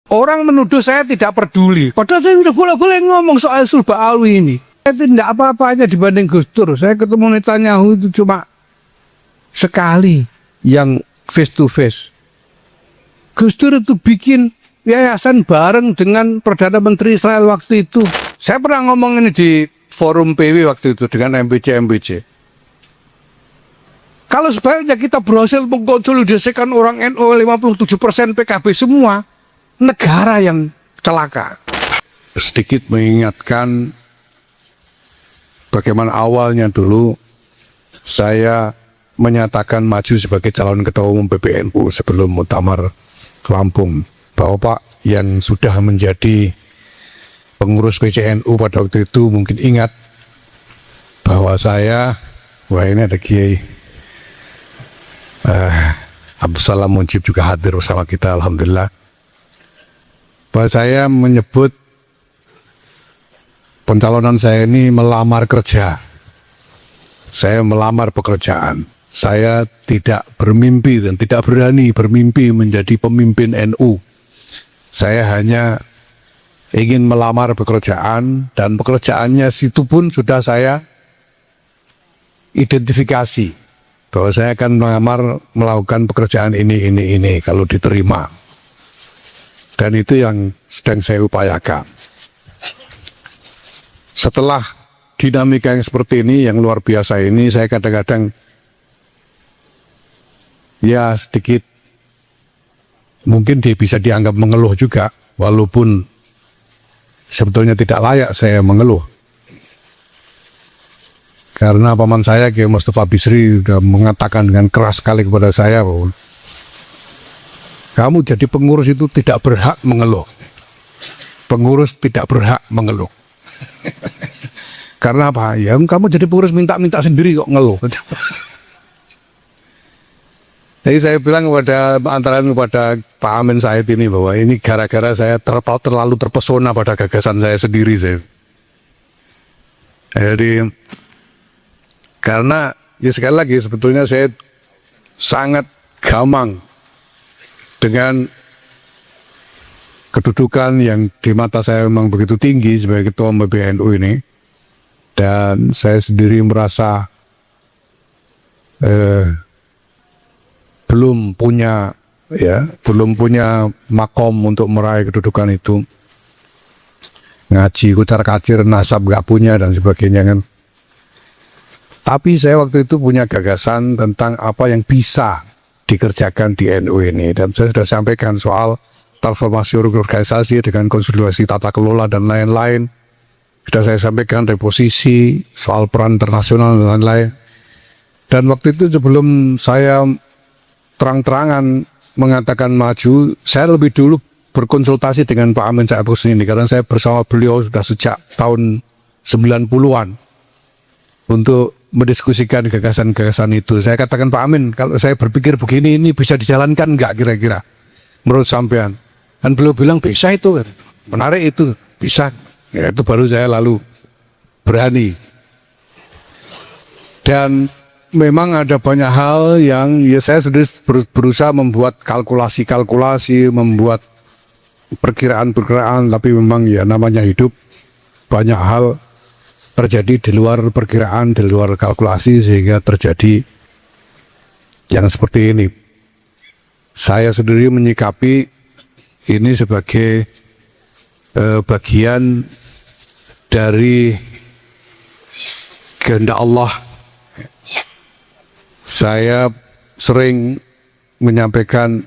Orang menuduh saya tidak peduli. Padahal saya udah boleh-boleh ngomong soal Sulba Alwi ini. Saya tidak apa-apa aja dibanding Gus Dur. Saya ketemu Netanyahu itu cuma sekali yang face to face. Gus Dur itu bikin yayasan bareng dengan Perdana Menteri Israel waktu itu. Saya pernah ngomong ini di forum PW waktu itu dengan MBC. Kalau sebaliknya kita berhasil mengkonsolidasikan orang NU 57% PKB semua, negara yang celaka. Sedikit mengingatkan bagaimana awalnya dulu saya menyatakan maju sebagai calon ketua umum PBNU sebelum Muktamar Lampung, bahwa Pak yang sudah menjadi pengurus PCNU pada waktu itu mungkin ingat bahwa saya, wah ini ada Kiai Abdul Salam Munjib juga hadir bersama kita, alhamdulillah, bahwa saya menyebut pencalonan saya ini melamar kerja. Saya melamar pekerjaan. Saya tidak bermimpi dan tidak berani bermimpi menjadi pemimpin NU. Saya hanya ingin melamar pekerjaan, dan pekerjaannya situ pun sudah saya identifikasi bahwa saya akan melamar melakukan pekerjaan ini kalau diterima. Dan itu yang sedang saya upayakan. Setelah dinamika yang seperti ini, yang luar biasa ini, saya kadang-kadang ya sedikit mungkin dia bisa dianggap mengeluh juga, walaupun sebetulnya tidak layak saya mengeluh. Karena paman saya Kiai Mustafa Bisri sudah mengatakan dengan keras sekali kepada saya bahwa kamu jadi pengurus itu tidak berhak mengeluh. Pengurus tidak berhak mengeluh. Karena apa? Ya kamu jadi pengurus minta-minta sendiri kok ngeluh. Jadi saya bilang kepada Pak Amin Said ini bahwa ini gara-gara saya terlalu terpesona pada gagasan saya sendiri. Jadi karena ya sekali lagi sebetulnya saya sangat gamang dengan kedudukan yang di mata saya memang begitu tinggi sebagai ketua PBNU ini, dan saya sendiri merasa belum punya makom untuk meraih kedudukan itu. Ngaji kucar-kacir nasab gak punya dan sebagainya kan. Tapi saya waktu itu punya gagasan tentang apa yang bisa dikerjakan di NU ini, dan saya sudah sampaikan soal transformasi organisasi dengan konsolidasi tata kelola dan lain-lain. Sudah saya sampaikan reposisi, soal peran internasional dan lain-lain. Dan waktu itu sebelum saya terang-terangan mengatakan maju, saya lebih dulu berkonsultasi dengan Pak Amin Said ini, karena saya bersama beliau sudah sejak tahun 90-an untuk mendiskusikan gagasan-gagasan itu. Saya katakan, Pak Amin, kalau saya berpikir begini, ini bisa dijalankan nggak kira-kira menurut sampean? Dan beliau bilang bisa itu, menarik itu, bisa. Ya, itu baru saya lalu berani. Dan memang ada banyak hal yang ya saya sendiri berusaha membuat kalkulasi-kalkulasi, membuat perkiraan-perkiraan, tapi memang ya namanya hidup, banyak hal terjadi di luar perkiraan, di luar kalkulasi, sehingga terjadi yang seperti ini. Saya sendiri menyikapi ini sebagai bagian dari kehendak Allah. Saya sering menyampaikan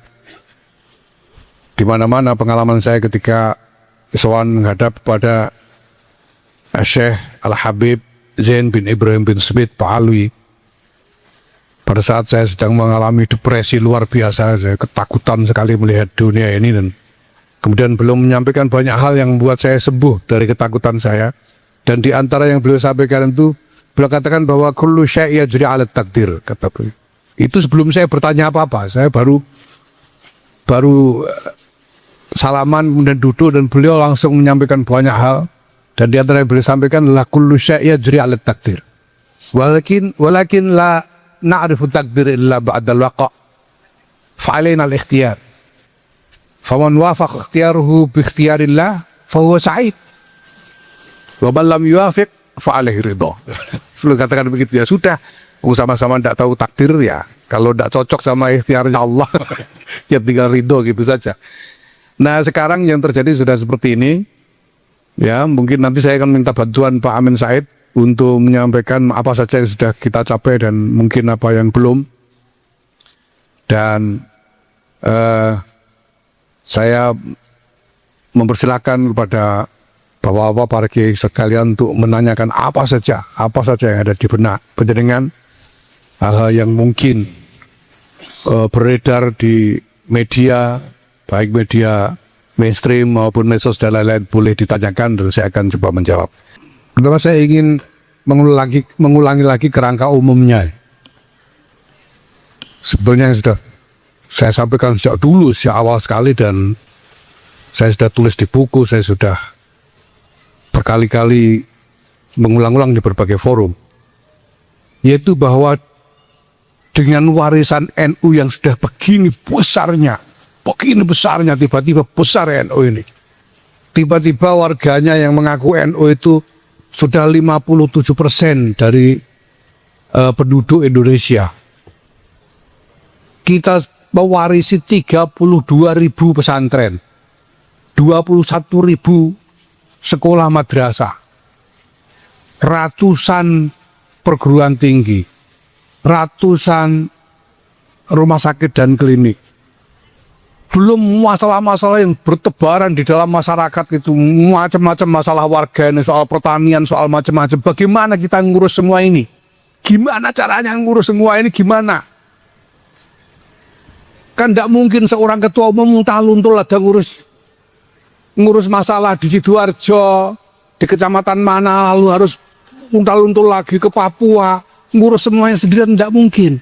di mana-mana pengalaman saya ketika sowan menghadap pada Syekh Al-Habib Zain bin Ibrahim bin Smith Pak Alwi. Pada saat saya sedang mengalami depresi luar biasa, saya ketakutan sekali melihat dunia ini, dan kemudian belum menyampaikan banyak hal yang membuat saya sembuh dari ketakutan saya. Dan di antara yang beliau sampaikan itu, beliau katakan bahwa kullu syai' yajri 'ala takdir, kata beliau. Itu sebelum saya bertanya apa-apa, saya baru salaman kemudian duduk, dan beliau langsung menyampaikan banyak hal. Dan di antara yang beliau sampaikan adalah kullu syai' yajri 'ala takdir. Walakin la na'rifu takdir illa ba'dal waqa'. Fa'alaina al-ikhtiyar. Faman wafaq ikhtiyaruhu bi ikhtiyarillah fahuwa sa'id. Wa man lam yuwafiq fa alaihi ridha. Sudah katakan begitu ya sudah. Sama-sama tidak tahu takdir ya. Kalau tidak cocok sama ikhtiarnya Allah, ya tinggal ridho gitu saja. Nah sekarang yang terjadi sudah seperti ini. Ya mungkin nanti saya akan minta bantuan Pak Amin Said untuk menyampaikan apa saja yang sudah kita capai dan mungkin apa yang belum. Dan saya mempersilahkan kepada bapak-bapak para kiai sekalian untuk menanyakan apa saja yang ada di benak penjenengan, hal-hal yang mungkin beredar di media, baik media mainstream maupun medsos dan lain-lain, boleh ditanyakan dan saya akan coba menjawab. Pertama saya ingin mengulangi lagi kerangka umumnya. Sebetulnya yang sudah saya sampaikan sejak dulu, sejak awal sekali, dan saya sudah tulis di buku, saya sudah berkali-kali mengulang-ulang di berbagai forum, yaitu bahwa dengan warisan NU yang sudah begini besarnya, tiba-tiba besar NU ini, tiba-tiba warganya yang mengaku NU itu sudah 57% dari penduduk Indonesia. Kita mewarisi 32.000 pesantren, 21.000 sekolah madrasah, ratusan perguruan tinggi, ratusan rumah sakit dan klinik. Belum masalah-masalah yang bertebaran di dalam masyarakat itu, macam-macam masalah warga ini, soal pertanian, soal macam-macam. Bagaimana kita ngurus semua ini? Gimana caranya ngurus semua ini? Gimana? Kan tidak mungkin seorang ketua umum luntul ada ngurus masalah di Sidoarjo, di kecamatan mana, lalu harus luntul lagi ke Papua, ngurus semuanya sendirian, tidak mungkin.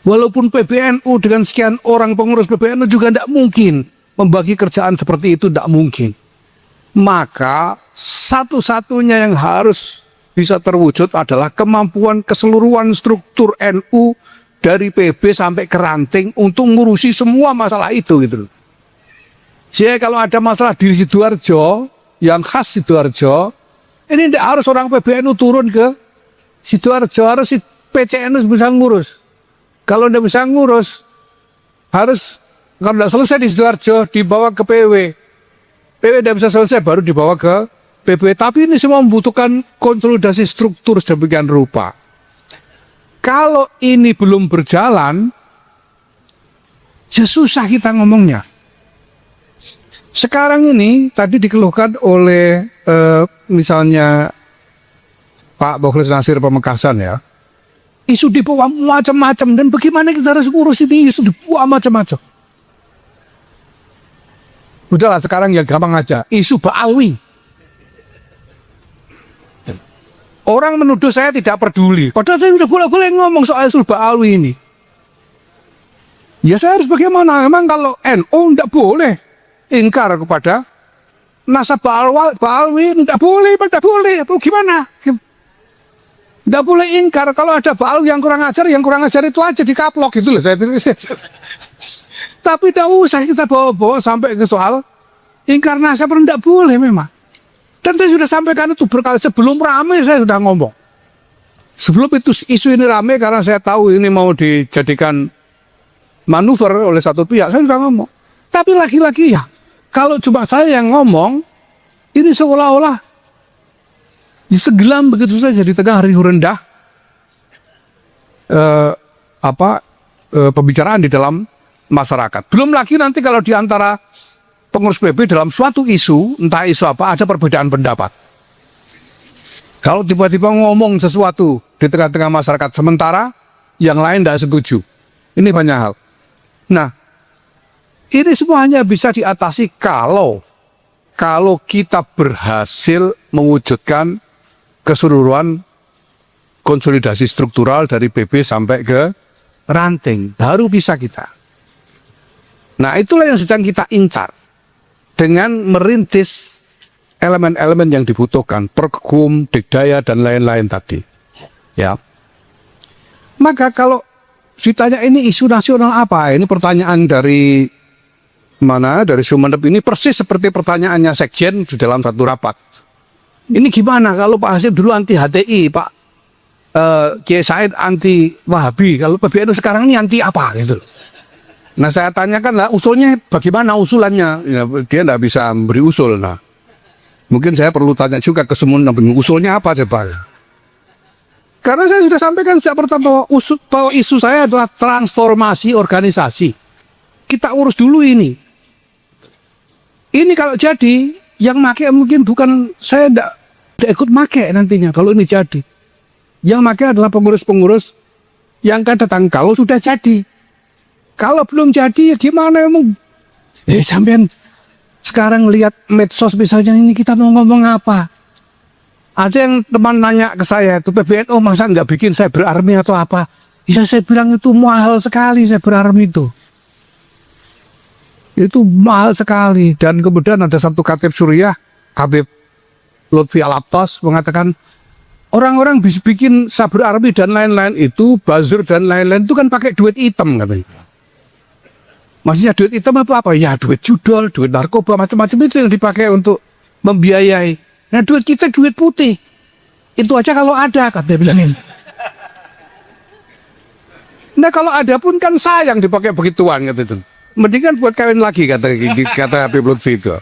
Walaupun PBNU dengan sekian orang pengurus PBNU juga tidak mungkin membagi kerjaan seperti itu, tidak mungkin. Maka satu-satunya yang harus bisa terwujud adalah kemampuan keseluruhan struktur NU dari PB sampai ke ranting untuk ngurusi semua masalah itu gitu. Jadi kalau ada masalah di Sidoarjo, yang khas Sidoarjo, ini tidak harus orang PBNU turun ke Sidoarjo, harus si PCNU bisa ngurus. Kalau tidak bisa ngurus, harus kalau tidak selesai di Sidoarjo dibawa ke PW. PW tidak bisa selesai baru dibawa ke PB. Tapi ini semua membutuhkan konsolidasi struktur sedemikian rupa. Kalau ini belum berjalan, ya susah kita ngomongnya. Sekarang ini tadi dikeluhkan oleh misalnya Pak Mukhlis Nasir Pamekasan ya, isu dibawa macam-macam, dan bagaimana kita harus ngurus ini isu dibawa macam-macam. Udahlah sekarang ya gampang aja, isu Ba'alwi. Orang menuduh saya tidak peduli, padahal saya sudah boleh-boleh ngomong soal isu Ba'alwi ini. Ya saya harus bagaimana? Memang kalau NU tidak boleh ingkar kepada nasab Ba'alwi, tidak boleh. Gimana? Tidak boleh ingkar. Kalau ada Ba'alwi yang kurang ajar itu aja dikaplok gitu loh. Tapi tidak usah kita bawa-bawa sampai ke soal ingkar nasab, tidak boleh memang. Dan saya sudah sampaikan itu berkali, sebelum rame saya sudah ngomong. Sebelum itu isu ini rame, karena saya tahu ini mau dijadikan manuver oleh satu pihak, saya sudah ngomong. Tapi lagi-lagi ya, kalau cuma saya yang ngomong, ini seolah-olah segelam begitu saja di tengah riuh rendah pembicaraan di dalam masyarakat. Belum lagi nanti kalau di antara pengurus PB dalam suatu isu, entah isu apa, ada perbedaan pendapat. Kalau tiba-tiba ngomong sesuatu di tengah-tengah masyarakat, sementara yang lain tidak setuju. Ini banyak hal. Nah, ini semuanya bisa diatasi kalau kita berhasil mewujudkan keseluruhan konsolidasi struktural dari PB sampai ke ranting. Baru bisa kita. Nah, itulah yang sedang kita incar. Dengan merintis elemen-elemen yang dibutuhkan, pergum, dikdaya, dan lain-lain tadi. Ya. Maka kalau ditanya ini isu nasional apa? Ini pertanyaan dari mana dari Sumeneb ini persis seperti pertanyaannya Sekjen di dalam satu rapat. Ini gimana kalau Pak Hasyim dulu anti HTI, Pak Kiai Said anti Wahabi, kalau PBNU sekarang ini anti apa gitu. Nah saya tanyakan lah usulnya bagaimana usulannya, ya, dia tidak bisa beri usul. Nah mungkin saya perlu tanya juga ke semua usulnya apa coba. Karena saya sudah sampaikan sejak pertama bahwa isu saya adalah transformasi organisasi. Kita urus dulu ini. Ini kalau jadi yang make mungkin bukan saya tidak ikut make nantinya kalau ini jadi. Yang make adalah pengurus-pengurus yang akan datang kalau sudah jadi. Kalau belum jadi ya gimana emang? Sampean sekarang lihat medsos misalnya ini kita mau ngomong apa? Ada yang teman nanya ke saya, itu PBNU masa nggak bikin cyber army atau apa? Ya saya bilang itu mahal sekali cyber army itu. Itu mahal sekali. Dan kemudian ada satu khatib Suriah, Habib Lutfi Al-Abtas mengatakan orang-orang bisa bikin cyber army dan lain-lain itu, buzzer dan lain-lain itu kan pakai duit hitam katanya. Maksudnya duit hitam apa? Ya duit judol, duit narkoba, macam-macam itu yang dipakai untuk membiayai. Nah duit kita duit putih. Itu aja kalau ada, katanya bilangin. Nah kalau ada pun kan sayang dipakai begituan gitu. Mendingan buat kawin lagi kata Habib Lutfi itu.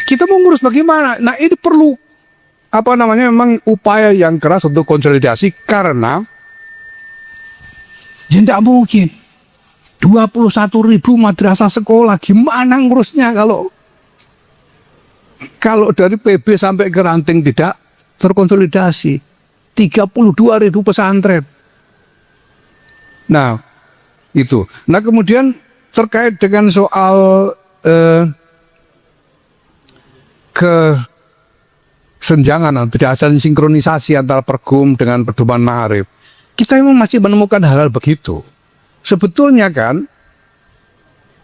Kita mau ngurus bagaimana? Nah ini perlu memang upaya yang keras untuk konsolidasi karena ya tidak mungkin 21.000 madrasah sekolah gimana ngurusnya kalau dari PB sampai ke ranting tidak terkonsolidasi. 32.000 pesantren. Nah itu. Nah kemudian terkait dengan soal kesenjangan, tidak ada sinkronisasi antara Pergum dengan pedoman Ma'arif. Kita memang masih menemukan hal-hal begitu. Sebetulnya kan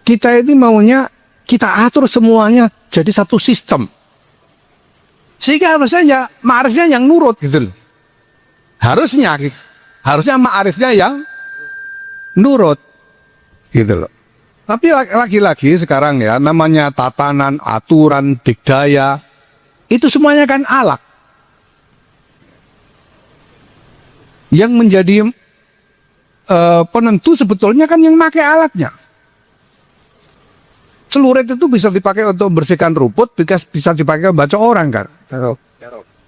kita ini maunya kita atur semuanya jadi satu sistem. Sehingga harusnya ya Ma'arifnya yang nurut gitu loh. Harusnya Ma'arifnya yang nurut gitu loh. Tapi lagi-lagi sekarang ya namanya tatanan, aturan, dikdaya itu semuanya kan alat. Yang menjadi penentu sebetulnya kan yang pakai alatnya. Celurit itu bisa dipakai untuk membersihkan rumput, bisa dipakai membaca orang kan.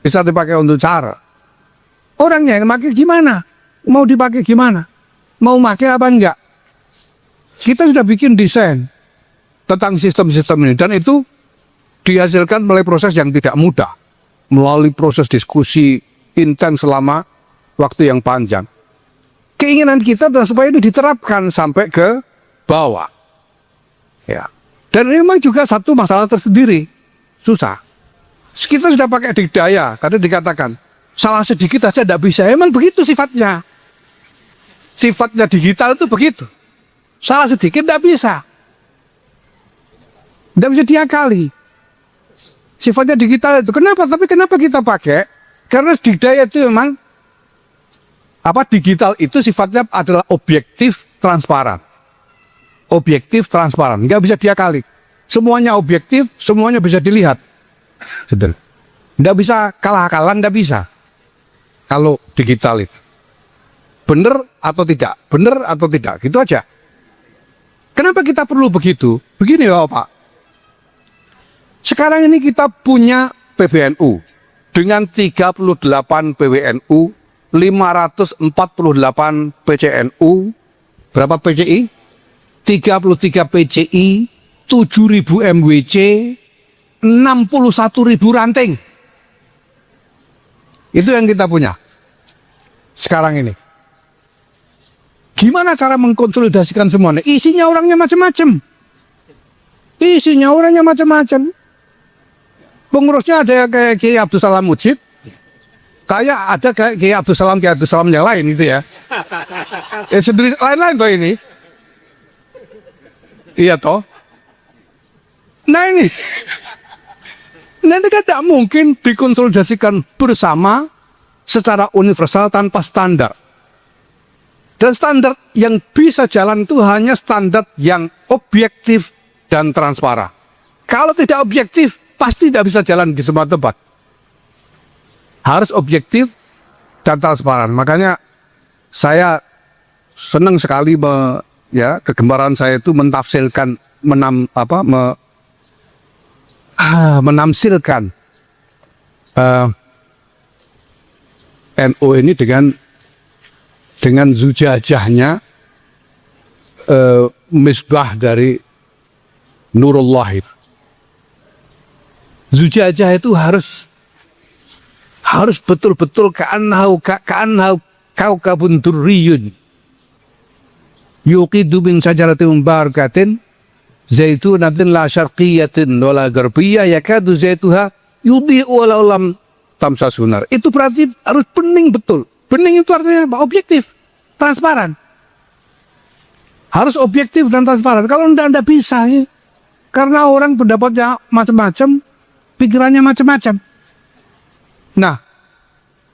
Bisa dipakai untuk cara. Orangnya yang pakai gimana? Mau dipakai gimana? Mau pakai apa enggak? Kita sudah bikin desain tentang sistem-sistem ini dan itu dihasilkan melalui proses yang tidak mudah, melalui proses diskusi intens selama waktu yang panjang. Keinginan kita adalah supaya ini diterapkan sampai ke bawah. Ya. Dan ini memang juga satu masalah tersendiri. Susah. Kita sudah pakai dikdaya, karena dikatakan salah sedikit aja tidak bisa. Emang begitu sifatnya. Sifatnya digital itu begitu. Salah sedikit tidak bisa. Tidak bisa diakali. Sifatnya digital itu. Kenapa? Tapi kenapa kita pakai? Karena dikdaya itu memang digital itu sifatnya adalah objektif transparan. Objektif transparan, nggak bisa diakali. Semuanya objektif, semuanya bisa dilihat. Nggak bisa kalah-kalan, nggak bisa. Kalau digital itu. Benar atau tidak? Benar atau tidak? Gitu aja. Kenapa kita perlu begitu? Begini ya Pak. Sekarang ini kita punya PBNU dengan 38 PWNU, 548 PCNU, berapa PCI? 33 PCI, 7.000 MWC, 61.000 ranting. Itu yang kita punya sekarang ini. Gimana cara mengkonsolidasikan semuanya? Isinya orangnya macam-macam. Pengurusnya ada kayak Kiai Abdul Salam Mujib, kayak ada kayak Kiai Abdul Salam yang lain gitu ya. Sendiri lain-lain toh ini. Iya toh. Nah ini kan tidak mungkin dikonsolidasikan bersama secara universal tanpa standar. Dan standar yang bisa jalan itu hanya standar yang objektif dan transparan. Kalau tidak objektif, pasti tidak bisa jalan di semua tempat. Harus objektif dan transparan. Makanya saya senang sekali kegemaran saya itu mentafsirkan, menafsirkan NU ini dengan zujajahnya misbah dari Nurullah itu. Zujajah itu harus betul-betul ka'annahu kaukabun durriyun yuqidu min syajaratin barakatin zaitunatin la syarqiyatin wala garbiyah yakadu zaituha yudhi'u walau lam tamsa sunar. Itu berarti harus bening betul. Bening itu artinya apa? Objektif, transparan. Harus objektif dan transparan. Kalau enggak bisa ya. Karena orang pendapatnya macam-macam, pikirannya macam-macam. Nah,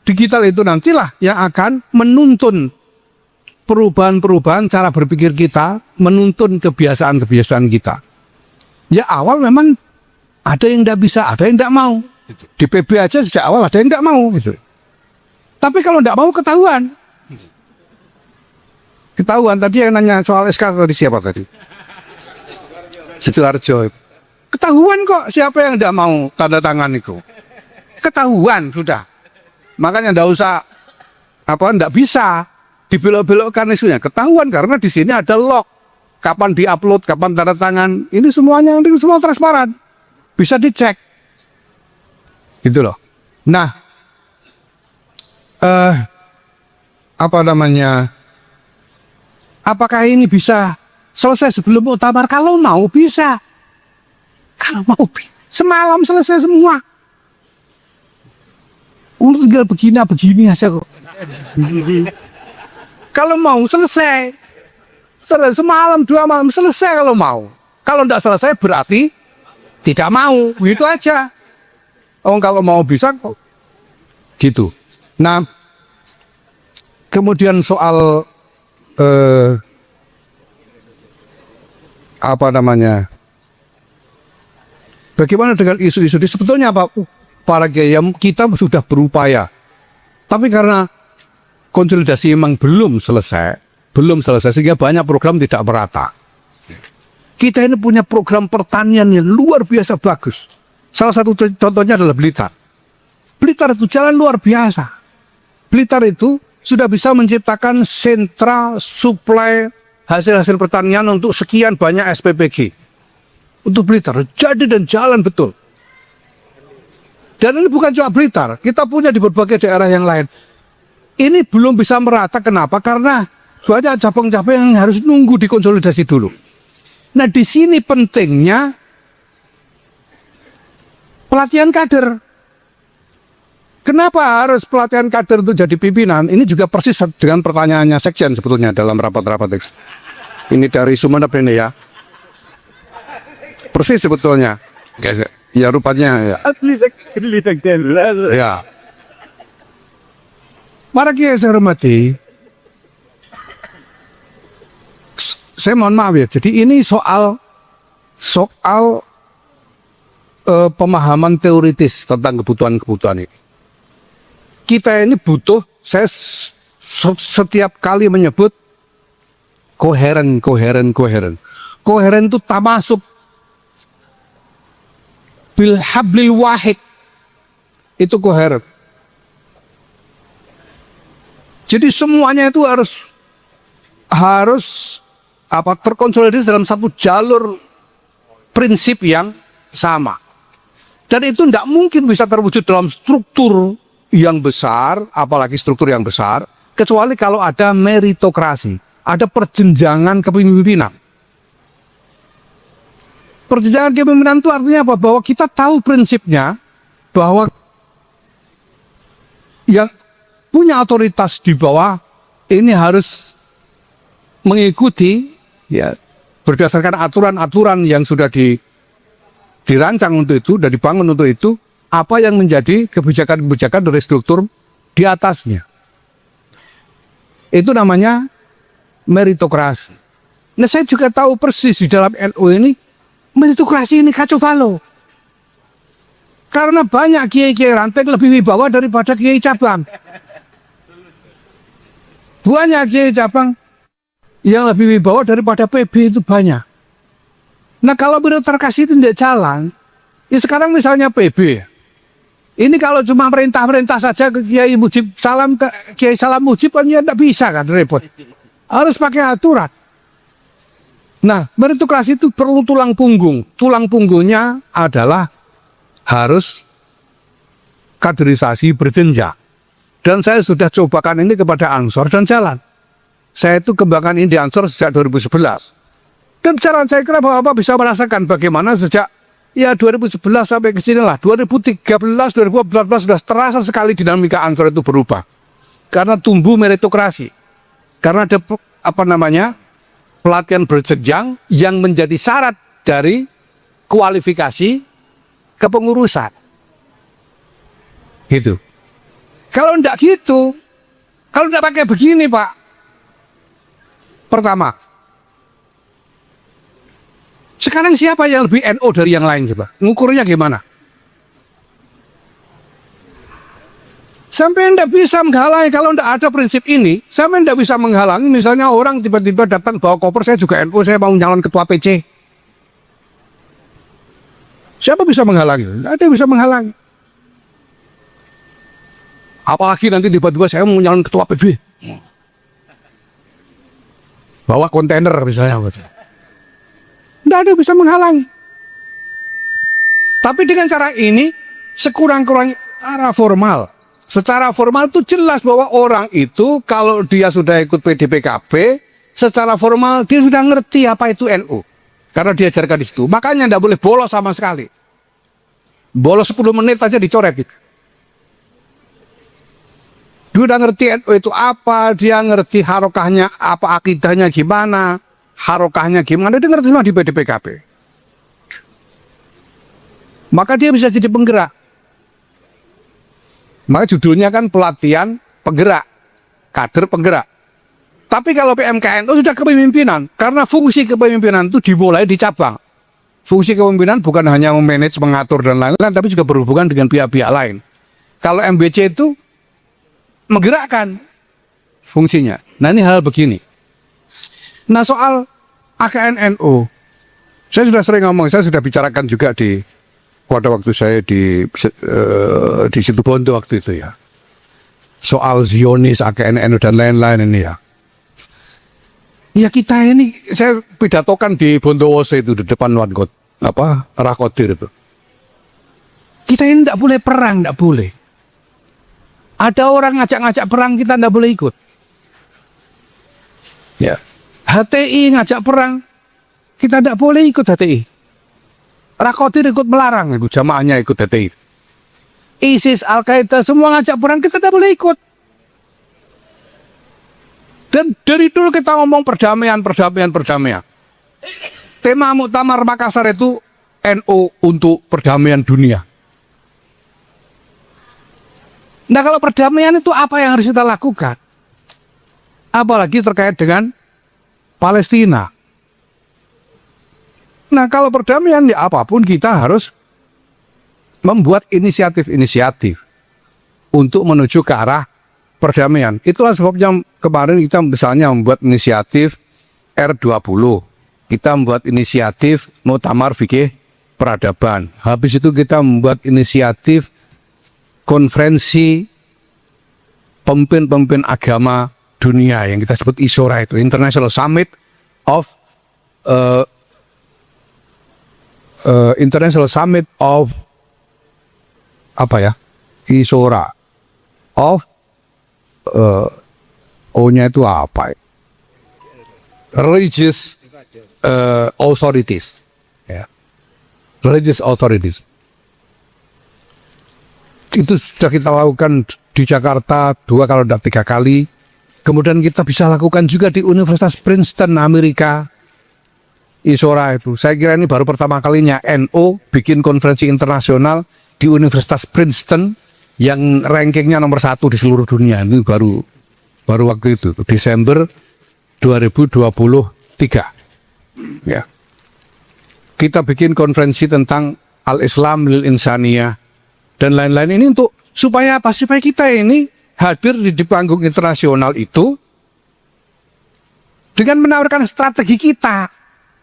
digital itu nantilah yang akan menuntun perubahan-perubahan cara berpikir kita, menuntun kebiasaan-kebiasaan kita. Ya awal memang ada yang tidak bisa, ada yang tidak mau. Di PB aja sejak awal ada yang tidak mau gitu. Tapi kalau tidak mau ketahuan. Ketahuan tadi yang nanya soal SK tadi siapa tadi? Sidoarjo. Ketahuan kok siapa yang tidak mau tanda tangan itu. Ketahuan sudah. Makanya tidak usah tidak bisa dibelok-belokkan isunya. Ketahuan karena di sini ada log. Kapan diupload, kapan tanda tangan. Ini semuanya semua transparan. Bisa dicek. Gitu loh. Nah, apakah ini bisa selesai sebelum muktamar? Kalau mau bisa. Kalau mau semalam selesai semua. Tinggal begini aja kok. Kalau mau selesai. Semalam 2 malam selesai kalau mau. Kalau tidak selesai berarti tidak mau. Begitu aja. Kalau mau bisa kok. Gitu. Nah, kemudian soal bagaimana dengan isu-isu ini? Sebetulnya apa? Para kiai kita sudah berupaya, tapi karena konsolidasi memang belum selesai sehingga banyak program tidak merata. Kita ini punya program pertanian yang luar biasa bagus. Salah satu contohnya adalah Blitar. Blitar itu jalan luar biasa. Blitar itu sudah bisa menciptakan sentra suplai hasil-hasil pertanian untuk sekian banyak SPPG. Untuk Blitar, jadi dan jalan betul. Dan ini bukan cuma Blitar, kita punya di berbagai daerah yang lain. Ini belum bisa merata, kenapa? Karena banyak cabang-cabang yang harus nunggu dikonsolidasi dulu. Nah, di sini pentingnya pelatihan kader. Kenapa harus pelatihan kader untuk jadi pimpinan? Ini juga persis dengan pertanyaannya Sekjen sebetulnya dalam rapat-rapat. Ini dari Sumeneb ini ya. Persis sebetulnya. Ya rupanya ya. Ya. Para kiai saya hormati. Saya mohon maaf ya. Jadi ini soal pemahaman teoritis tentang kebutuhan-kebutuhan ini. Kita ini butuh, saya setiap kali menyebut koheren. Koheren itu tamasuk bil hablil wahid. Itu koheren. Jadi semuanya itu harus terkonsolidasi dalam satu jalur prinsip yang sama. Dan itu tidak mungkin bisa terwujud dalam struktur yang besar, apalagi struktur yang besar, kecuali kalau ada meritokrasi, ada perjenjangan kepemimpinan. Perjenjangan kepemimpinan itu artinya apa? Bahwa kita tahu prinsipnya, bahwa yang punya otoritas di bawah ini harus mengikuti ya berdasarkan aturan-aturan yang sudah dirancang untuk itu dan dibangun untuk itu, apa yang menjadi kebijakan-kebijakan dari struktur di atasnya. Itu namanya meritokrasi. Nah saya juga tahu persis di dalam NU ini meritokrasi ini kacau balau. Karena banyak kiai-kiai ranting lebih wibawa daripada kiai cabang. Banyak kiai cabang yang lebih wibawa daripada PB itu banyak. Nah kalau meritokrasi itu tidak jalan, ya sekarang misalnya PB, ini kalau cuma perintah-perintah saja ke Kiai Mujib Salam, ke Kiai Salam Mujib kan ya tidak bisa kan, repot. Harus pakai aturan. Nah, meritokrasi itu perlu tulang punggung. Tulang punggungnya adalah harus kaderisasi berjenjang. Dan saya sudah cobakan ini kepada Ansor dan jalan. Saya itu kembangkan ini di Ansor sejak 2011. Dan sekarang saya kira Bapak bisa merasakan bagaimana sejak ya 2011 sampai ke sini lah, 2013, 2014 sudah terasa sekali dinamika Ansor itu berubah. Karena tumbuh meritokrasi. Karena ada pelatihan berjenjang yang menjadi syarat dari kualifikasi kepengurusan. Gitu. Kalau enggak gitu, kalau enggak pakai begini Pak. Pertama, sekarang siapa yang lebih NO dari yang lain coba? Ngukurnya gimana? Sampai tidak bisa menghalangi, kalau tidak ada prinsip ini, sampai tidak bisa menghalangi. Misalnya orang tiba-tiba datang bawa koper, saya juga NU, saya mau nyalon ketua PC. Siapa bisa menghalangi? Tidak ada yang bisa menghalangi. Apalagi nanti tiba-tiba saya mau nyalon ketua PB. Bawa kontainer misalnya. Tidak ada yang bisa menghalangi. Tapi dengan cara ini, sekurang-kurangnya secara formal itu jelas bahwa orang itu kalau dia sudah ikut PDPKB, secara formal dia sudah ngerti apa itu NU. Karena diajarkan di situ. Makanya tidak boleh bolos sama sekali. Bolos 10 menit aja dicoret gitu. Dia udah ngerti NU itu apa, dia ngerti harokahnya apa, akidahnya gimana, harokahnya gimana, dia ngerti semua di PDPKB. Maka dia bisa jadi penggerak. Maka judulnya kan pelatihan penggerak, kader penggerak. Tapi kalau PMKNU sudah kepemimpinan, karena fungsi kepemimpinan itu dimulai di cabang. Fungsi kepemimpinan bukan hanya memanage, mengatur dan lain-lain, tapi juga berhubungan dengan pihak-pihak lain. Kalau MBC itu menggerakkan fungsinya. Nah ini hal begini. Nah soal AKNNU, saya sudah sering ngomong, saya sudah bicarakan juga pada waktu saya di Situbondo waktu itu ya. Soal Zionis, AKNNU dan lain-lain ini ya. Ya kita ini, saya pidatokan di Bondowoso itu di depan Rakodir itu. Kita ini tidak boleh perang, tidak boleh. Ada orang ngajak-ngajak perang, kita tidak boleh ikut. Ya. HTI ngajak perang, kita tidak boleh ikut HTI. Rakodir ikut melarang, itu jamaahnya ikut HTI. ISIS, Al-Qaeda, semua ngajak perang, kita tidak boleh ikut. Dan dari dulu kita ngomong perdamaian. Tema Muktamar Makassar itu NU untuk perdamaian dunia. Nah kalau perdamaian itu apa yang harus kita lakukan? Apalagi terkait dengan Palestina. Nah kalau perdamaian ya apapun kita harus membuat inisiatif untuk menuju ke arah perdamaian. Itulah sebabnya kemarin kita misalnya membuat inisiatif R20. Kita membuat inisiatif Muktamar Fikih Peradaban. Habis itu kita membuat inisiatif konferensi pemimpin-pemimpin agama dunia yang kita sebut ISORA itu, International Summit of ISORA of O-nya itu apa? Religious authorities, ya. Religious authorities. Itu sudah kita lakukan di Jakarta 2 kalau tidak 3 kali. Kemudian kita bisa lakukan juga di Universitas Princeton, Amerika. ISORA itu. Saya kira ini baru pertama kalinya NU bikin konferensi internasional di Universitas Princeton yang rankingnya nomor 1 di seluruh dunia. Itu baru waktu itu, Desember 2023. Ya. Kita bikin konferensi tentang Al-Islam lil Insaniyah dan lain-lain ini untuk supaya apa? Supaya kita ini hadir di panggung internasional itu dengan menawarkan strategi kita.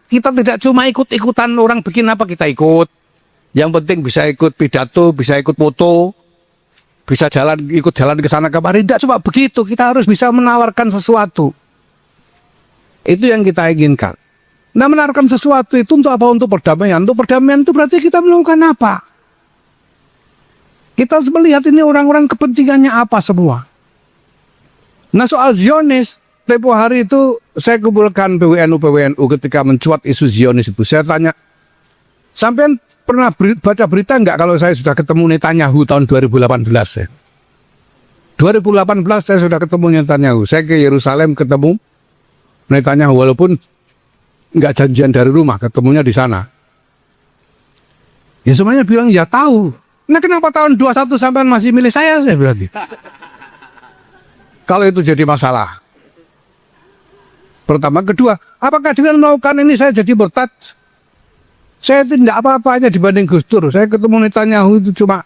Kita tidak cuma ikut-ikutan orang bikin apa kita ikut. Yang penting bisa ikut pidato, bisa ikut foto, bisa ikut jalan ke sana kemari. Tidak cuma begitu, kita harus bisa menawarkan sesuatu. Itu yang kita inginkan. Nah, menawarkan sesuatu itu untuk apa? Untuk perdamaian. Untuk perdamaian itu berarti kita melakukan apa? Kita harus melihat ini orang-orang kepentingannya apa semua. Nah, soal Zionis, tempo hari itu saya kumpulkan PWNU ketika mencuat isu Zionis itu. Saya tanya, sampean pernah baca berita enggak kalau saya sudah ketemu Netanyahu tahun 2018 ya? 2018 saya sudah ketemu Netanyahu. Saya ke Yerusalem ketemu Netanyahu walaupun enggak janjian dari rumah, ketemunya di sana. Ya semuanya bilang ya tahu. Nah kenapa tahun 21 sampean masih milih saya bilang gitu. Kalau itu jadi masalah. Pertama, kedua, apakah dengan melakukan ini saya jadi murtad? Saya tidak apa-apa aja dibanding Gus Dur. Saya ketemu Netanyahu itu cuma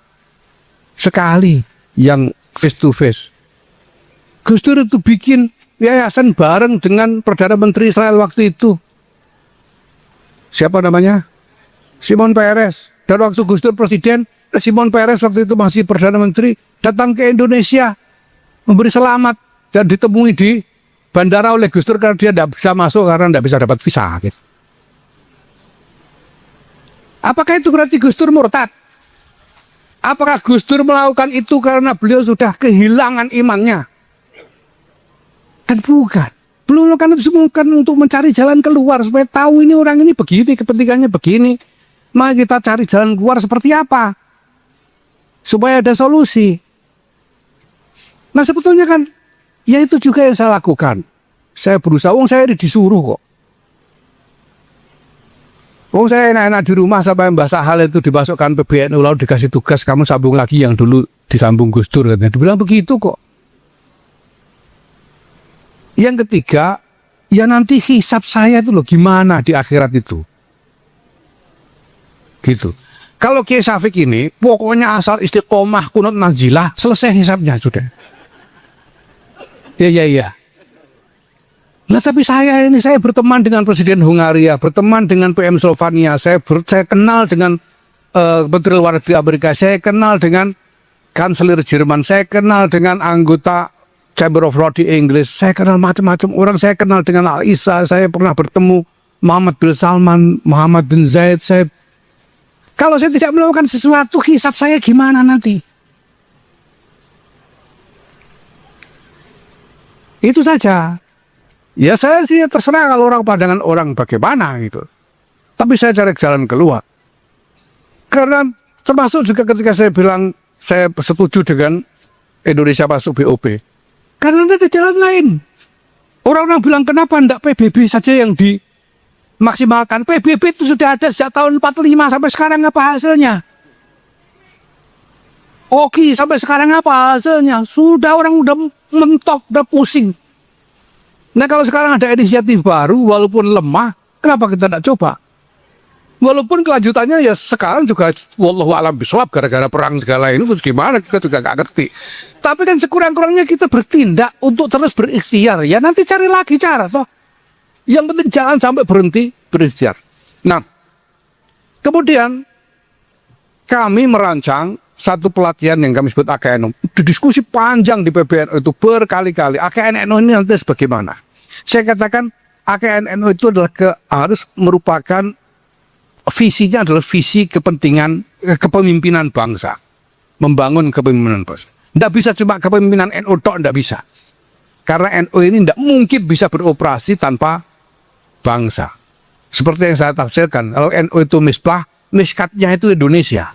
sekali yang face to face. Gus Dur itu bikin yayasan bareng dengan Perdana Menteri Israel waktu itu. Siapa namanya? Shimon Peres. Dan waktu Gus Dur presiden, Shimon Peres waktu itu masih Perdana Menteri, datang ke Indonesia memberi selamat dan ditemui di bandara oleh Gus Dur karena dia tidak bisa masuk karena tidak bisa dapat visa. Gitu. Apakah itu berarti Gus Dur murtad? Apakah Gus Dur melakukan itu karena beliau sudah kehilangan imannya? Kan bukan. Beliau melakukan itu semua kan untuk mencari jalan keluar supaya tahu ini orang ini begini, kepentingannya begini. Mari kita cari jalan keluar seperti apa supaya ada solusi. Nah sebetulnya kan ya itu juga yang saya lakukan. Saya berusaha, saya disuruh kok. Saya enak-enak di rumah sampai Mbah Sahal itu dimasukkan PBNU lalu dikasih tugas kamu sambung lagi yang dulu disambung Gus Dur katanya. Dibilang begitu kok. Yang ketiga, ya nanti hisab saya itu loh gimana di akhirat itu. Gitu. Kalau Kiai Syafiq ini pokoknya asal istiqomah kunut nazilah selesai hisabnya sudah. Ya. Nah tapi saya berteman dengan Presiden Hungaria, berteman dengan PM Slovenia, saya kenal dengan Menteri Luar Negeri Amerika, saya kenal dengan Kanselir Jerman, saya kenal dengan anggota Chamber of Law di Inggris, saya kenal macam-macam orang, saya kenal dengan Al-Isa, saya pernah bertemu Muhammad bin Salman, Muhammad bin Zaid. Kalau saya tidak melakukan sesuatu, hisab saya gimana nanti? Itu saja. Ya saya sih terserah kalau orang pandangan orang bagaimana gitu. Tapi saya cari jalan keluar. Karena termasuk juga ketika saya bilang saya setuju dengan Indonesia masuk BOP. Karena ada jalan lain. Orang-orang bilang kenapa enggak PBB saja yang dimaksimalkan. PBB itu sudah ada sejak tahun 45 sampai sekarang apa hasilnya? Oke, sampai sekarang apa hasilnya? Sudah orang udah mentok, udah pusing. Nah kalau sekarang ada inisiatif baru walaupun lemah, kenapa kita tidak coba? Walaupun kelanjutannya ya sekarang juga wallahu a'lam bishawab gara-gara perang segala ini terus gimana kita juga nggak ngerti. Tapi kan sekurang-kurangnya kita bertindak untuk terus berikhtiar. Ya nanti cari lagi cara toh. Yang penting jangan sampai berhenti berikhtiar. Nah, kemudian kami merancang satu pelatihan yang kami sebut AKNO. Diskusi panjang di PBNU itu berkali-kali. AKNO ini nanti bagaimana? Saya katakan AKNO itu adalah harus merupakan visinya adalah visi kepentingan kepemimpinan bangsa. Membangun kepemimpinan bangsa. Tidak bisa cuma kepemimpinan NU tok, tidak bisa. Karena NU ini tidak mungkin bisa beroperasi tanpa bangsa. Seperti yang saya tafsirkan, kalau NU itu misbah, miskatnya itu Indonesia.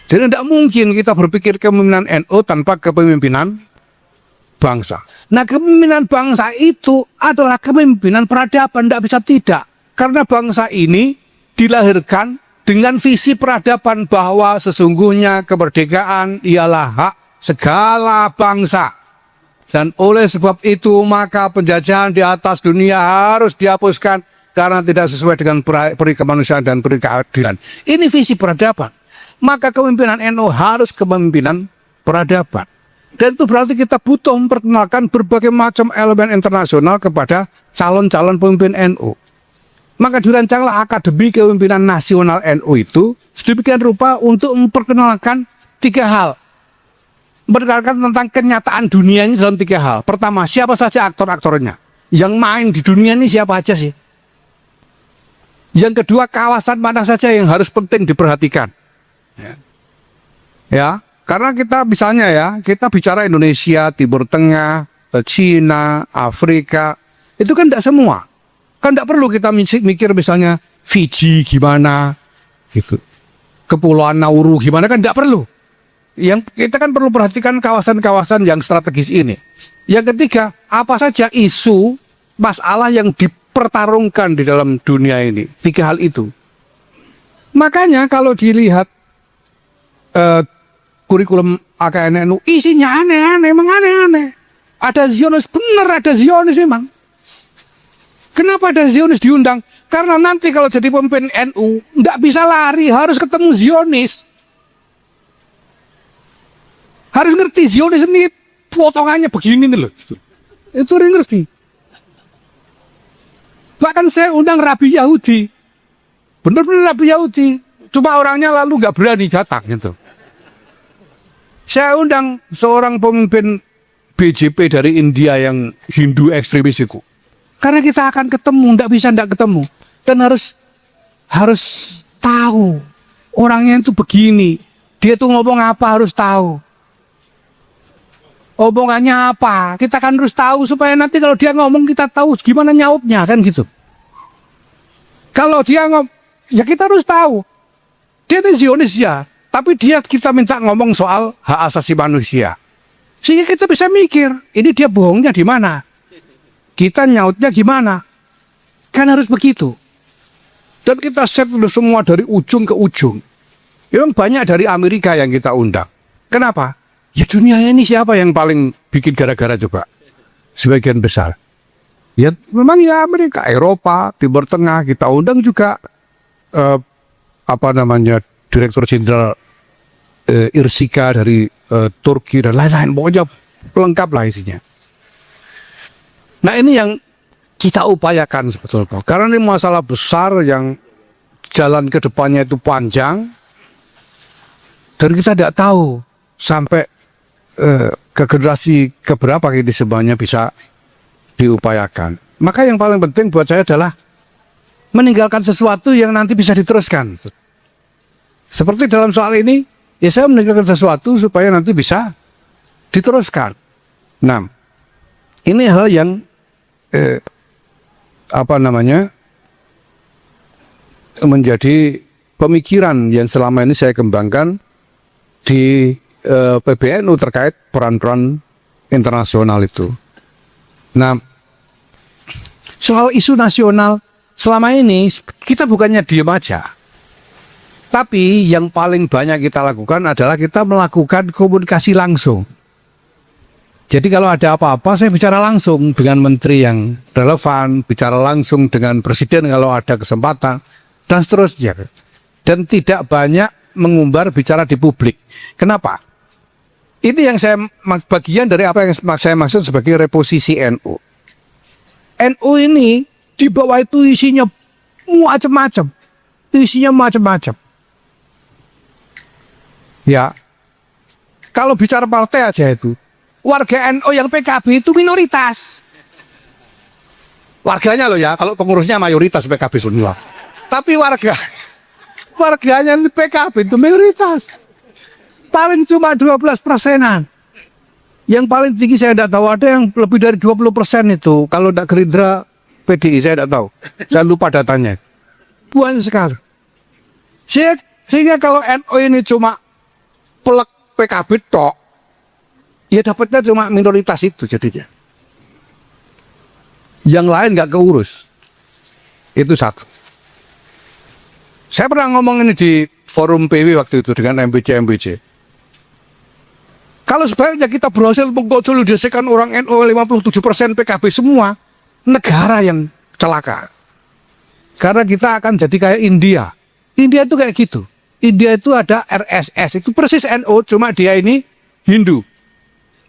Jadi tidak mungkin kita berpikir kepemimpinan NU tanpa kepemimpinan bangsa. Nah kepemimpinan bangsa itu adalah kepemimpinan peradaban, tidak bisa tidak. Karena bangsa ini dilahirkan dengan visi peradaban bahwa sesungguhnya kemerdekaan ialah hak segala bangsa. Dan oleh sebab itu maka penjajahan di atas dunia harus dihapuskan karena tidak sesuai dengan peri kemanusiaan dan peri keadilan. Ini visi peradaban. Maka kepemimpinan NU harus kepemimpinan peradaban. Dan itu berarti kita butuh memperkenalkan berbagai macam elemen internasional kepada calon-calon pemimpin NU. Maka dirancanglah Akademi Kepemimpinan Nasional NU itu sedemikian rupa untuk memperkenalkan 3 hal. Memperkenalkan tentang kenyataan dunia ini dalam 3 hal. Pertama, siapa saja aktor-aktornya. Yang main di dunia ini siapa aja sih? Yang kedua, kawasan mana saja yang harus penting diperhatikan. Ya, karena kita misalnya ya, kita bicara Indonesia, Timur Tengah, Cina, Afrika, itu kan tidak semua. Kan tidak perlu kita mikir misalnya Fiji gimana, gitu. Kepulauan Nauru gimana, kan tidak perlu. Yang kita kan perlu perhatikan kawasan-kawasan yang strategis ini. Yang ketiga, apa saja isu masalah yang dipertarungkan di dalam dunia ini. 3 hal itu. Makanya kalau dilihat kurikulum AKNNU isinya aneh-aneh, emang aneh-aneh. Ada Zionis, bener ada Zionis emang. Kenapa ada Zionis diundang? Karena nanti kalau jadi pemimpin NU nggak bisa lari, harus ketemu Zionis. Harus ngerti Zionis ini potongannya begini nih loh. Itu harus ngerti. Bahkan saya undang Rabi Yahudi. Benar-benar Rabi Yahudi. Cuma orangnya lalu nggak berani datang gitu. Saya undang seorang pemimpin BJP dari India yang Hindu ekstremis itu. Karena kita akan ketemu, nggak bisa nggak ketemu. Dan harus tahu orangnya itu begini. Dia tuh ngomong apa harus tahu. Omongannya apa, kita kan harus tahu supaya nanti kalau dia ngomong kita tahu gimana nyautnya kan gitu. Kalau dia ya kita harus tahu. Dia ini Zionis ya, tapi kita minta ngomong soal hak asasi manusia. Sehingga kita bisa mikir, ini dia bohongnya di mana? Kita nyautnya gimana? Kan harus begitu. Dan kita set semua dari ujung ke ujung. Memang banyak dari Amerika yang kita undang. Kenapa? Ya dunia ini siapa yang paling bikin gara-gara coba? Sebagian besar. Ya memang ya Amerika, Eropa, Timur Tengah, kita undang juga Direktur Jenderal Irsika dari Turki dan lain-lain. Pokoknya lengkap lah isinya. Nah ini yang kita upayakan sebetulnya. Karena ini masalah besar yang jalan ke depannya itu panjang. Dan kita tidak tahu sampai ke generasi keberapa ini semuanya bisa diupayakan. Maka yang paling penting buat saya adalah meninggalkan sesuatu yang nanti bisa diteruskan. Seperti dalam soal ini, ya saya meninggalkan sesuatu supaya nanti bisa diteruskan. Nah, ini hal yang menjadi pemikiran yang selama ini saya kembangkan di PBNU terkait peran-peran internasional itu. Nah, soal isu nasional selama ini kita bukannya diam aja, tapi yang paling banyak kita lakukan adalah kita melakukan komunikasi langsung. Jadi kalau ada apa-apa saya bicara langsung dengan menteri yang relevan, bicara langsung dengan presiden kalau ada kesempatan, dan seterusnya. Dan tidak banyak mengumbar bicara di publik. Kenapa? Ini yang bagian dari apa yang saya maksud sebagai reposisi NU. NU ini di bawah itu isinya macam-macam. Isinya macam-macam. Ya. Kalau bicara partai aja itu, warga NU yang PKB itu minoritas. Warganya loh ya, kalau pengurusnya mayoritas PKB semua. Tapi warganya PKB itu mayoritas. Paling cuma 12%-an. Yang paling tinggi saya tidak tahu, ada yang lebih dari 20% itu. Kalau tidak Gerindra, PDI saya tidak tahu. Saya lupa datanya. Banyak sekali. Sehingga kalau NU ini cuma pelek PKB tok, ya dapatnya cuma minoritas itu jadinya. Yang lain nggak keurus. Itu satu. Saya pernah ngomong ini di forum PW waktu itu dengan MPC. Kalau sebaliknya kita berhasil mengkonsolidasikan orang NU 57% PKB semua, negara yang celaka. Karena kita akan jadi kayak India. India itu kayak gitu. India itu ada RSS, itu persis NU, cuma dia ini Hindu.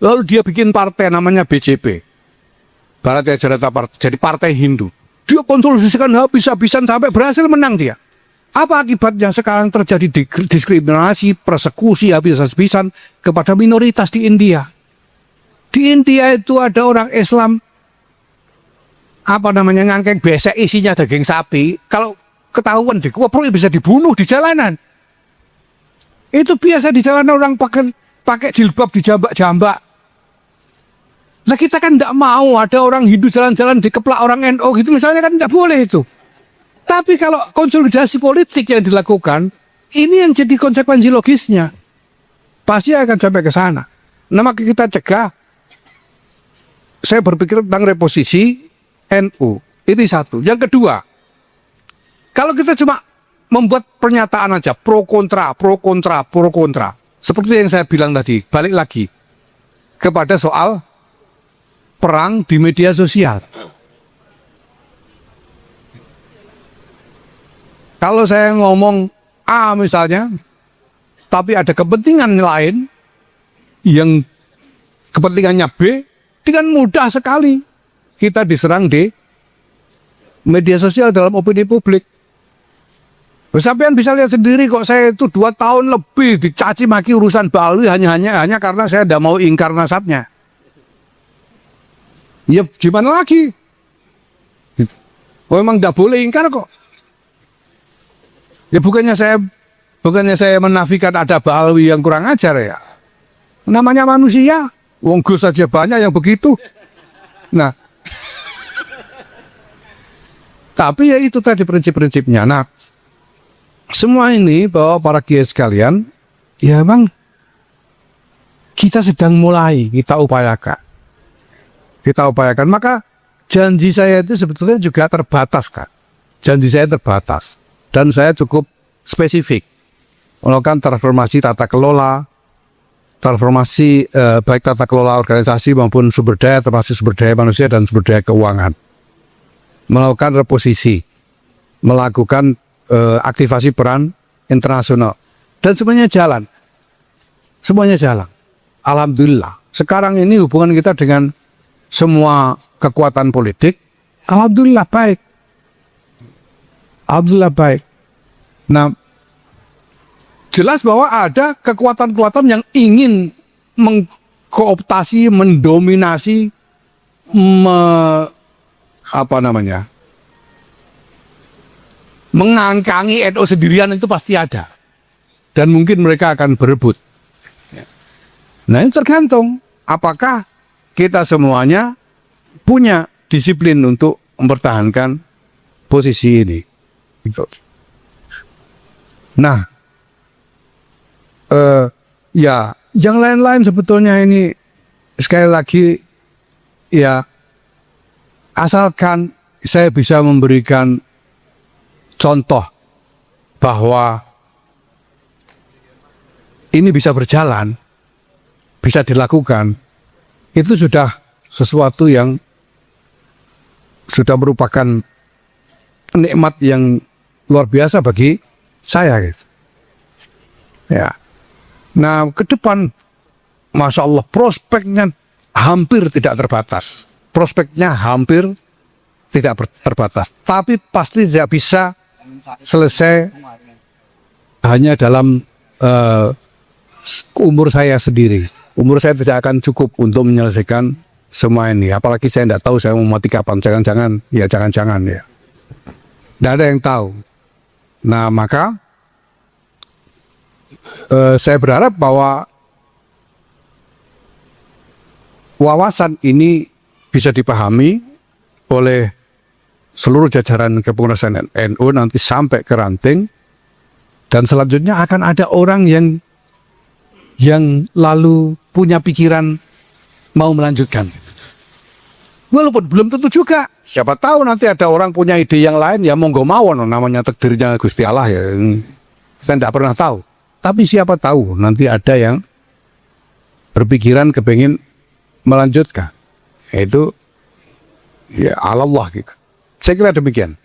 Lalu dia bikin partai namanya BJP. Bharatiya Janata Party, jadi partai Hindu. Dia konsolidasikan habis-habisan sampai berhasil menang dia. Apa akibatnya sekarang terjadi diskriminasi, persekusi habis-habisan kepada minoritas di India. Di India itu ada orang Islam, ngangkeng besek isinya daging sapi. Kalau ketahuan dikuaproi bisa dibunuh di jalanan. Itu biasa di jalanan orang pakai jilbab dijambak-jambak. Nah kita kan tidak mau ada orang Hindu jalan-jalan dikeplak orang NU gitu misalnya, kan tidak boleh itu. Tapi kalau konsolidasi politik yang dilakukan, ini yang jadi konsekuensi logisnya. Pasti akan sampai ke sana. Nah maka kita cegah. Saya berpikir tentang reposisi NU. Ini satu. Yang kedua, kalau kita cuma membuat pernyataan aja, pro kontra. Seperti yang saya bilang tadi, balik lagi kepada soal perang di media sosial. Kalau saya ngomong A misalnya, tapi ada kepentingan lain yang kepentingannya B, dengan mudah sekali kita diserang di media sosial dalam opini publik. Sampean bisa lihat sendiri kok, saya itu 2 tahun lebih dicaci maki urusan Bali hanya karena saya tidak mau ingkar nasabnya. Ya gimana lagi? Oh, memang tidak boleh ingkar kok. Ya bukannya saya menafikan ada Balawi yang kurang ajar ya. Namanya manusia, wong Gus saja banyak yang begitu. Nah, tapi ya itu tadi prinsip-prinsipnya. Nah, semua ini bahwa para kiai sekalian, ya memang kita sedang mulai, kita upayakan. Maka janji saya itu sebetulnya juga terbatas, kan. Janji saya terbatas. Dan saya cukup spesifik melakukan transformasi tata kelola, transformasi baik tata kelola organisasi maupun sumber daya, termasuk sumber daya manusia dan sumber daya keuangan. Melakukan reposisi, melakukan aktivasi peran internasional. Dan semuanya jalan. Alhamdulillah. Sekarang ini hubungan kita dengan semua kekuatan politik, alhamdulillah baik. Nah, jelas bahwa ada kekuatan-kekuatan yang ingin mengkooptasi, mendominasi, mengangkangi NU sendirian, itu pasti ada. Dan mungkin mereka akan berebut. Nah, ini tergantung apakah kita semuanya punya disiplin untuk mempertahankan posisi ini. Nah, ya, yang lain-lain sebetulnya ini sekali lagi ya, asalkan saya bisa memberikan contoh bahwa ini bisa berjalan, bisa dilakukan, itu sudah sesuatu yang sudah merupakan nikmat yang luar biasa bagi saya gitu. Ya. Nah, ke depan Masya Allah prospeknya hampir tidak terbatas. Tapi pasti tidak bisa selesai hanya dalam umur saya sendiri. Umur saya tidak akan cukup untuk menyelesaikan semua ini. Apalagi saya tidak tahu saya mau mati kapan. Jangan-jangan ya. Tidak ada yang tahu. Nah, maka saya berharap bahwa wawasan ini bisa dipahami oleh seluruh jajaran kepengurusan NU nanti sampai ke ranting, dan selanjutnya akan ada orang yang lalu punya pikiran mau melanjutkan. Walaupun belum tentu juga. Siapa tahu nanti ada orang punya ide yang lain, ya monggo mawon, namanya takdirnya Gusti Allah ya. Saya tidak pernah tahu. Tapi siapa tahu nanti ada yang berpikiran kepingin melanjutkan. Itu ya Allah gitu. Saya kira demikian.